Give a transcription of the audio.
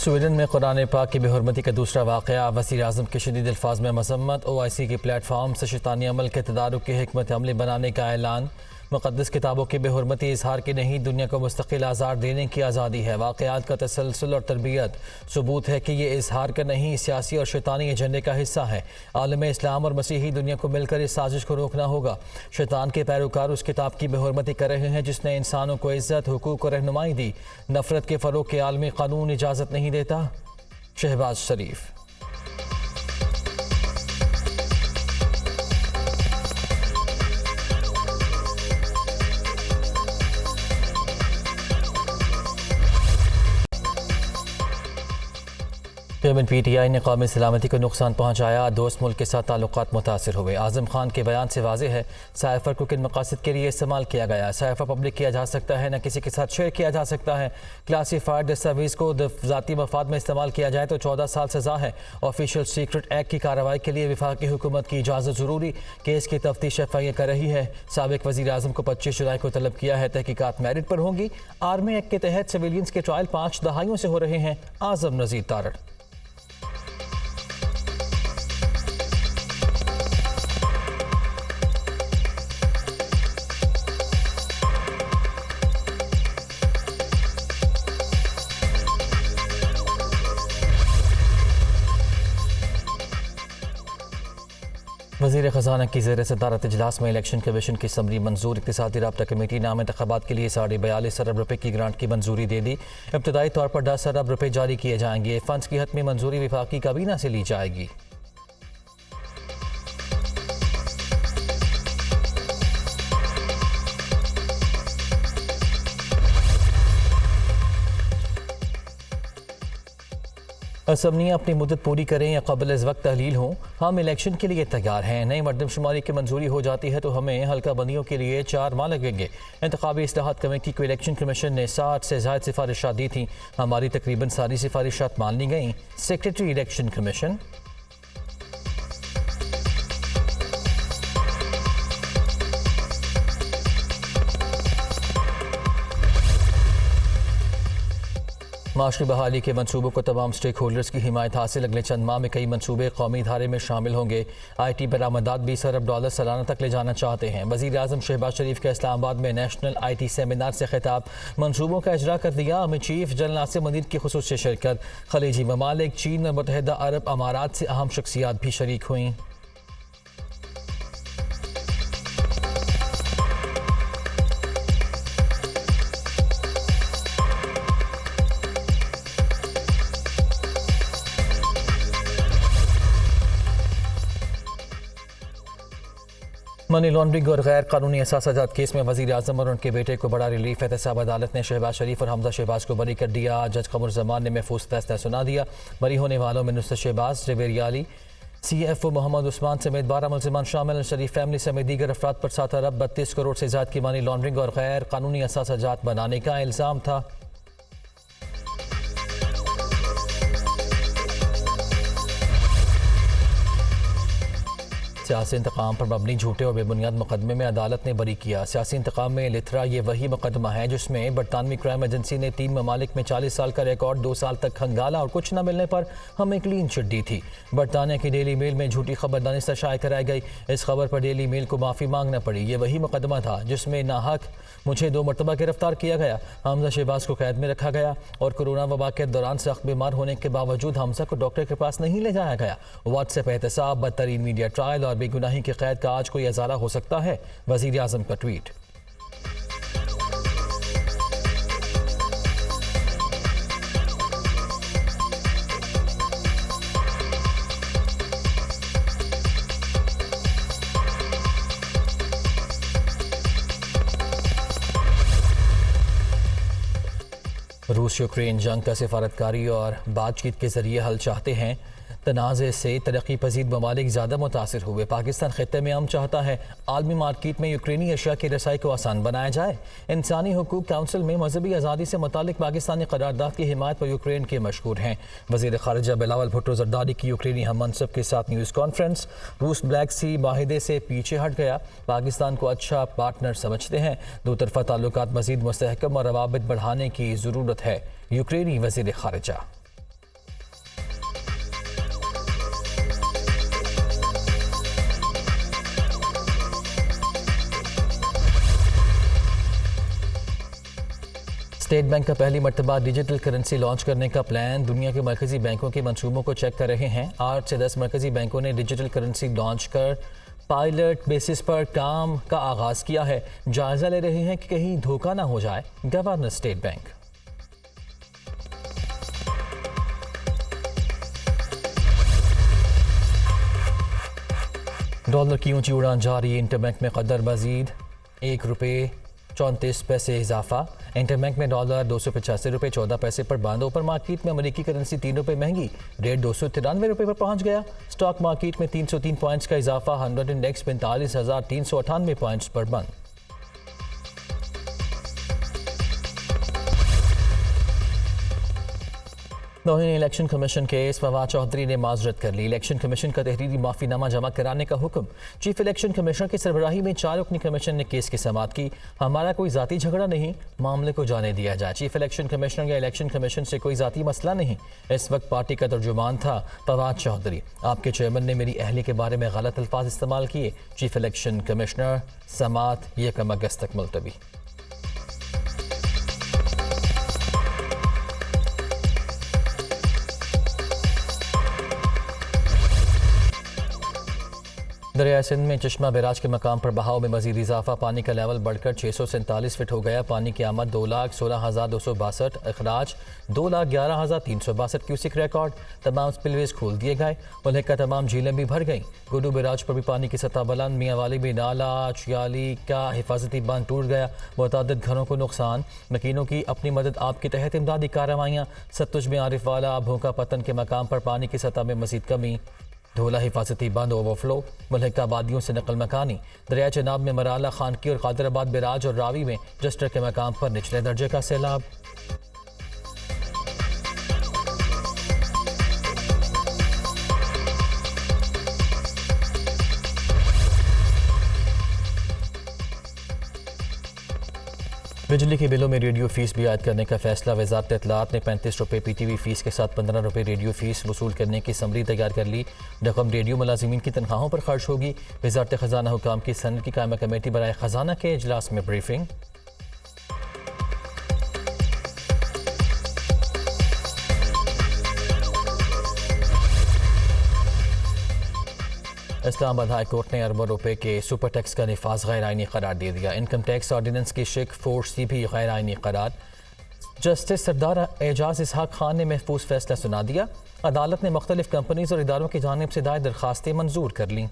Sweden में कुरान पाक की बेहुरमती का दूसरा वाक़या, वज़ीर आज़म के शदीद अल्फाज में मज़म्मत। OIC के प्लेटफार्म से शैतानी अमल के तदारुक की हिकमत अमली बनाने का ऐलान। मुक़द्दस किताबों की बेहुरमती इजहार की नहीं, दुनिया को मुस्तकिल आज़ार देने की आज़ादी है। वाक़यात का तसलसल और तरबियत सबूत है कि ये इजहार का नहीं, सियासी और शैतानी एजेंडे का हिस्सा है। आलम इस्लाम और मसीही दुनिया को मिलकर इस साजिश को रोकना होगा। शैतान के पैरोकार उस किताब की बेहुरमती कर रहे हैं जिसने इंसानों को इज़्ज़त, हुकूक और रहनुमाई दी। नफरत के फ़रोग़ के आलमी कानून इजाज़त नहीं देता। शहबाज शरीफ। चेयरमैन PTI ने कौमी सलामती को नुकसान पहुँचाया, दोस्त मुल्क के साथ ताल्लुकात मुतासर हुए। आज़म खान के बयान से वाज़ेह है साइफ़र को किन मकासद के लिए इस्तेमाल किया गया। साइफ़र पब्लिक किया जा सकता है, न किसी के साथ शेयर किया जा सकता है। क्लासीफाइड दस्तावेज़ को ज़ाती मफाद में इस्तेमाल किया जाए तो 14 साल सज़ा है। ऑफिशियल सीक्रेट एक्ट की कार्रवाई के लिए वफाकी हुकूमत की इजाज़त ज़रूरी। केस की तफ्तीश FIA कर रही है। साबिक़ वज़ीर आज़म को 25 जुलाई को तलब किया है। तहकीकात मेरिट पर होंगी। आर्मी एक्ट के तहत सिविलियंस के ट्रायल 5 दहाइयों से हो रहे हैं। आज़म नज़ीर तारड़। वज़ीर ख़जाना की ज़ेर सदारत इजलास में इलेक्शन कमीशन की समरी मंजूर। इक़्तिसादी राब्ता कमेटी नाम इंतख़ाबात के लिए 42.5 अरब रुपये की ग्रांट की मंजूरी दे दी। इब्तदाई तौर पर 10 अरब रुपये जारी किए जाएंगे। फ़ंड्स की हतमी मंजूरी वफाकी काबीना से ली जाएगी। असम्बलियाँ अपनी मुद्दत पूरी करें या कबल इस वक्त तहलील हों, हम इलेक्शन के लिए तैयार हैं। नई मरदमशुमारी की मंजूरी हो जाती है तो हमें हल्का बंदियों के लिए 4 माह लगेंगे। इंतखाबी इस्लाहात कमेटी को इलेक्शन कमीशन ने 60 से ज़ायद सिफारिशात दी थी। हमारी तकरीबन सारी सिफारिशात मान ली गई। Secretary election commission. माशरी बहाली के मनसूबों को तमाम स्टेक होल्डर्स की हिमायत हासिल। अगले चंद माह में कई मनसूबे कौमी धारे में शामिल होंगे। IT बरामदात $20 अरब सालाना तक ले जाना चाहते हैं। वज़ीर आज़म शहबाज शरीफ का इस्लामाबाद में नेशनल IT सेमिनार से खिताब। मनसूबों का इजरा कर दिया। अमीर चीफ जनरल नासिर मजीद की खुसूसी शिरकत। खलीजी ममालिक, चीन और मुत्तहिदा अरब अमारात से अहम शख्सियात भी शरीक हुई। मनी लॉन्ड्रिंग और गैर कानूनी असासाजात केस में वज़ीर आज़म और उनके बेटे को बड़ा रिलीफ। एहतसाब अदालत ने शहबाज शरीफ और हमजा शहबाज को बरी कर दिया। जज कमर जमान ने महफूज फैसला सुना दिया। बरी होने वालों में नुसरत शहबाज, जवेरिया अली, CFO मोहम्मद उस्मान समेत 12 मुल्ज़िमान शामिल। शरीफ फैमिली समेत दीगर अफराद पर 7 अरब 32 करोड़ से ज़्यादा की मनी लॉन्ड्रिंग और गैर कानूनी असासाजात बनाने का इल्ज़ाम था। सियासी इंतकाम पर मबनी झूठे और बेबुनियाद मुकदमे में अदालत ने बरी किया। सियासी इंतकाम में लिथरा ये वही मुकदमा है जिसमें बरतानवी क्राइम एजेंसी ने 3 ममालिक में 40 साल का रिकॉर्ड 2 साल तक खंगाला और कुछ न मिलने पर हमें क्लीन चिट दी थी। बरतानिया की डेली मेल में झूठी खबर दानिस्ता शाया कराई गई। इस खबर पर डेली मेल को माफ़ी मांगना पड़ी। ये वही मुकदमा था जिसमें नाहक मुझे 2 मरतबा गिरफ्तार किया गया। हमजा शहबाज को कैद में रखा गया और कोरोना वबा के दौरान सख्त बीमार होने के बावजूद हमजा को डॉक्टर के पास नहीं ले जाया गया। व्हाट्सएप एहतसाब, बदतरीन मीडिया ट्रायल और बेगुनाही की कैद का आज कोई अजाला हो सकता है। वज़ीर आज़म का ट्वीट। रूस यूक्रेन जंग का सिफारतकारी और बातचीत के जरिए हल चाहते हैं। तनाज़े से तरक्की पजीर ममालिक ज़्यादा मुतासिर हुए। पाकिस्तान ख़त्ते में हम चाहता है आलमी मार्केट में यूक्रेनी अशिया की रसाई को आसान बनाया जाए। इंसानी हुकूक काउंसिल में मजहबी आज़ादी से मुतालिक पाकिस्तानी करारदाद की हिमायत पर यूक्रेन के मशहूर हैं। वज़ीर ख़ारिजा बिलावल भुट्टो ज़रदारी की यूक्रेनी हम मनसब के साथ न्यूज़ कॉन्फ्रेंस। रूस ब्लैक सी माहिदे से पीछे हट गया, पाकिस्तान को अच्छा पार्टनर समझते हैं। दो तरफ़ा ताल्लुकात मज़ीद मुस्तहकम और रवाबित बढ़ाने की ज़रूरत है। यूक्रेनी वज़ीर ख़ारिजा। स्टेट बैंक का पहली मर्तबा डिजिटल करेंसी लॉन्च करने का प्लान। दुनिया के मरकजी बैंकों के मंसूबों को चेक कर रहे हैं। 8 से 10 मरकजी बैंकों ने डिजिटल करेंसी लॉन्च कर पायलट बेसिस पर काम का आगाज किया है। जायजा ले रहे हैं कि कहीं धोखा ना हो जाए। Governor state bank. डॉलर की ऊंची उड़ान जारी। इंटरबैंक में कदर मजीद ₹1.34 इजाफा। इंटरबैंक में डॉलर ₹285.14 पर बंद। ओपन मार्केट में अमेरिकी करेंसी ₹3 महंगी, रेट ₹293 पर पहुंच गया। स्टॉक मार्केट में 303 पॉइंट्स का इजाफा। 100 इंडेक्स 45,398 पॉइंट्स पर बंद। तौहीन election commission case. Fawad Chaudhry ने माजरत कर ली। इलेक्शन कमीशन का तहरीरी माफीनामा जमा कराने का हुक्म। चीफ इलेक्शन कमिश्नर की सरबराही में 4 रुकनी कमीशन ने केस की समाअत की। हमारा कोई जाती झगड़ा नहीं, मामले को जाने दिया जाए। चीफ इलेक्शन कमिश्नर या इलेक्शन कमीशन से कोई जाती मसला नहीं। इस वक्त पार्टी का तर्जुमान था फवाद चौधरी। आपके चेयरमैन ने मेरी अहली के बारे में गलत अल्फाज इस्तेमाल किए। Chief election commissioner. समाअत 1 अगस्त तक मुलतवी। दरिया सिंध में चश्मा बैराज के मकाम पर बहाव में मजीद इजाफा। पानी का लेवल बढ़कर 647 फीट हो गया। पानी की आमद 2,16,262, अखराज 2,11,362 क्यूसिक रिकॉर्ड। तमाम स्पिलवेज खोल दिए गए। मुल्क का तमाम झीलें भी भर गईं। गुडू बैराज पर भी पानी की सतह बुलंद। मियाँ वाली में नाला चियाली का हिफाजती बांध टूट गया। मुतअद्दिद घरों को नुकसान। मकीनों की अपनी मदद आपके तहत इमदादी कार्रवाइयाँ। सतलुज में आरिफ वाला भोंका पतन के मकाम पर पानी की सतह में मजीद कमी। धोला हिफाजती बंद ओवरफ्लो। मुल्क का आबादियों से नकल मकानी। दरिया चनाब में मराला, खानकी और कादराबाद बैराज और रावी में जस्टर के मकाम पर निचले दर्जे का सैलाब। बिजली के बिलों में रेडियो फीस भी आयद करने का फैसला। वजारत इत्तलात ने ₹35 PTV फीस के साथ ₹15 रेडियो फीस वसूल करने की समरी तैयार कर ली। रकम रेडियो मुलाजिमीन की तनख्वाहों पर खर्च होगी। वजारत खजाना हुकाम की सनद की कायमा कमेटी बराए खजाना के इजलास में ब्रीफिंग। इस्लामाबाद हाई कोर्ट ने अरबों रुपए के सुपर टैक्स का निफाज गैर आइनी करार दे दिया। इनकम टैक्स ऑर्डिनेंस की शिक 4C भी गैर आइनी करार। जस्टिस सरदार एजाज इसहाक खान ने महफूज फैसला सुना दिया। अदालत ने मुख्तलिफ कंपनीज और इदारों की जानिब से दायर दरखास्तें मंजूर कर लीं।